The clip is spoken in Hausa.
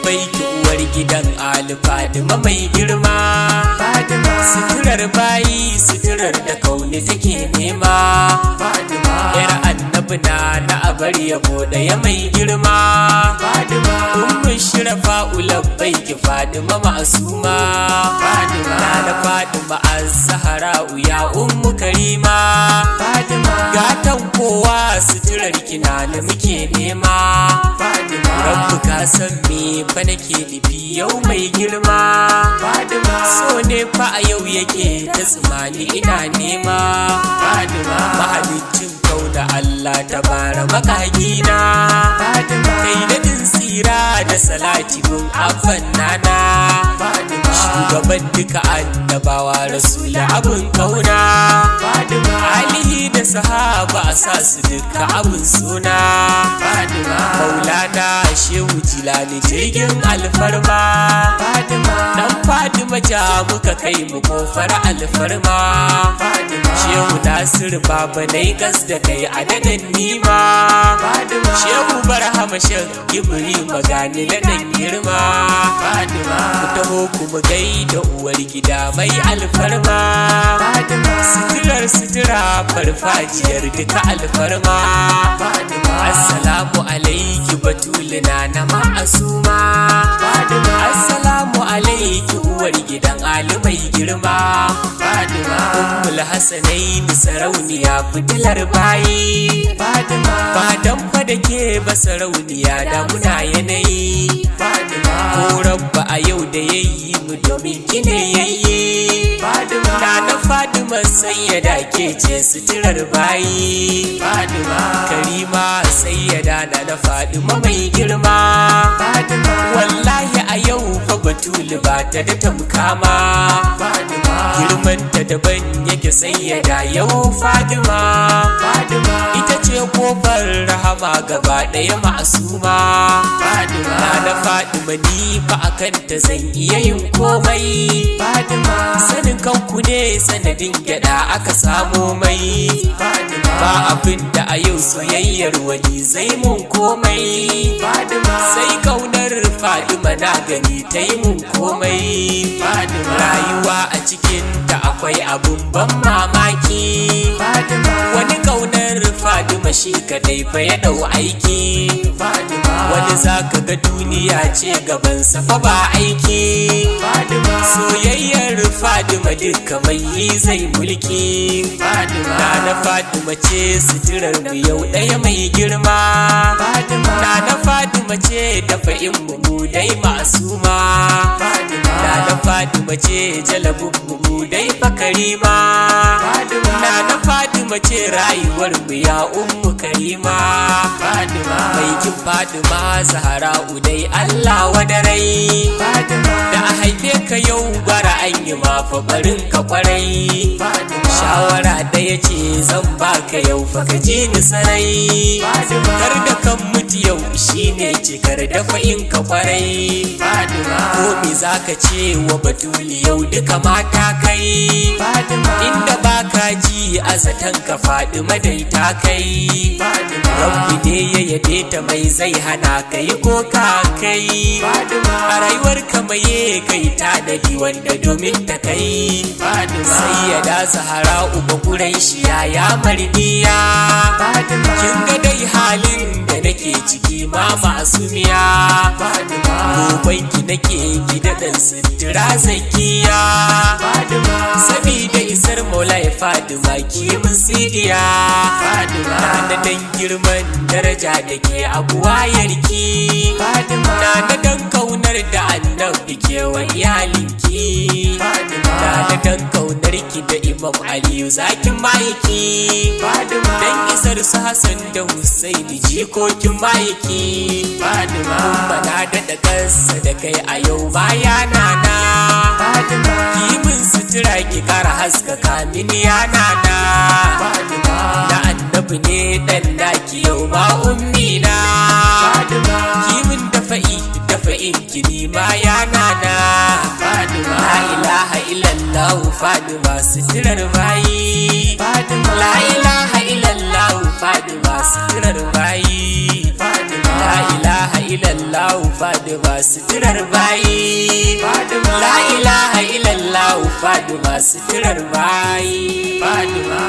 labbaiki uwar gidan Ali Fadima mai girma. Fadima suturar bayi, suturar da kauni take nema. Fadima yar annabi na.annabi yabo daya mai girma. Fadima ummu shirafa'u labbaiki Fadima ma'asuma. Fadima na Fadima az-zahra'u ya ummu karima. Fadima gatan kowa suturar kina da muke nema. Fadima rabbu ka san me fa nake nufi yau mai girma. Fadima so ne fa a yau yake ta tsimani ina nema. Fadima mahalicin kauda Allah tabara makagina. Fadima kai dadin tsira da salati gun abban nana. Fadima shugaban duka annabawa rasula abun kauna. Fadima alihi da sahaba a sa su duka abun suna. Fadima maulana shehu jilani jirgin alfarma. Fadima dan Fadima ja muka kai mu kofar alfarma. Fadima shehu nasir baba nai gas da kai adadan nima. Fadima shehu barhama shan gibri magani na dan girma. Fadima ku taho ku mu gaida uwar gida mai alfarma. Fadima sutura farfajiyar duka alfarma. Fadima assalamu alaiki batulina na ma'asuma. Fadima assalamu alaiki uwar gidan Ali mai girma. Fadima ummul hasanaini sarauniya fitilar bayi. Fadima ba dan fa da ke ba sarauniya da muna yanayi. Fadima ko rabba a yau da yayi mu domin kine yayi. Fadima na Fadima sayyada ke ce suturar bayi. Fadima karima sayyada na Fadima mai girma. Fadima wallahi a yau fa batulu ba ta da tamkama. Fadima girmanta daban yake sayyada yau Fadima. Fadima ita ce kofar rahama gaba daya ma'asuma. Fadima na Fadima ni fa akan ta zan iya yin komai. Fadima sanin kanku ne sanadin gyada aka samo mai. Fadima ba abin da a yau soyayyar wani zai mun komai. Fadima sai kaunar Fadima na gani ta yi mun komai. Fadima rayuwa a cikin ta akwai abun ban mamaki. Fadima wani kaunar Fadima shi kadai fa ya dau aiki. Fadima wani zaka ga duniya ce gaban sa fa ba aiki. Fadima soyayyar Fadima duka mai yi zai mulki. Fadima na Fadima ce suturar mu yau daya mai girma. Fadima na Fadima ce dafa'in mu dai masuma. Fadima na Fadima ce jalabun mu dai fa karima. Fadima na Fadima ce rayuwar mu ya ummu karima. Fadima mai kin Fadima Zahra'u dai Allah wadarai. Fadima da a haife ka yau bara an yi ma fa barin ka kwarai. Fadima shawara da yace zan baka yau fa ka ji ni sarai. Fadima kar da kan mutu yau shine cikar dafa'in ka kwarai. Fadima ko me zaka ce wa batuli yau duka mata kai. Fadima inda baka ji azatan ka Fadima dai ta kai. Fadima rabbi ne ya yabe ta mai zai hana kai ko ka kai. Fadima a rayuwar ka maye kai ta dadi wanda domin ta kai. Fadima sayyada Zahra'u ba Quraishiya ya mardiya. Fadima kin ga dai halin da nake ciki ma masumiya. Fadima roƙonki nake gida dan sutura zakiya. Fadima sabida isar Maulai Fadima ki mun sidiya. Fadima na dan girman daraja da ke abuwayarki. Fadima na dan kaunar da annabi ke wa iyalinki. Fadima na dan kaunar ki da Imam Aliyu zakin maiki. Fadima dan isar su Hassan da Husaini jikokin maiki. Fadima kuma na da kansa da kai a yau baya nana. Fadima ki mun sutura ki kara haskaka mini ya nana. Fadima na annabi ne dan naki yau ma ummi na. Fadima ki mun dafa'in ki ni ma ya nana. Fadima la ilaha illallah Fadima suturar bayi. Fadima la ilaha illallah Fadima suturar bayi. Fadima la ilaha illallah fadima suturar bayi fadima la ilaha illallah fadima suturar bayi fadima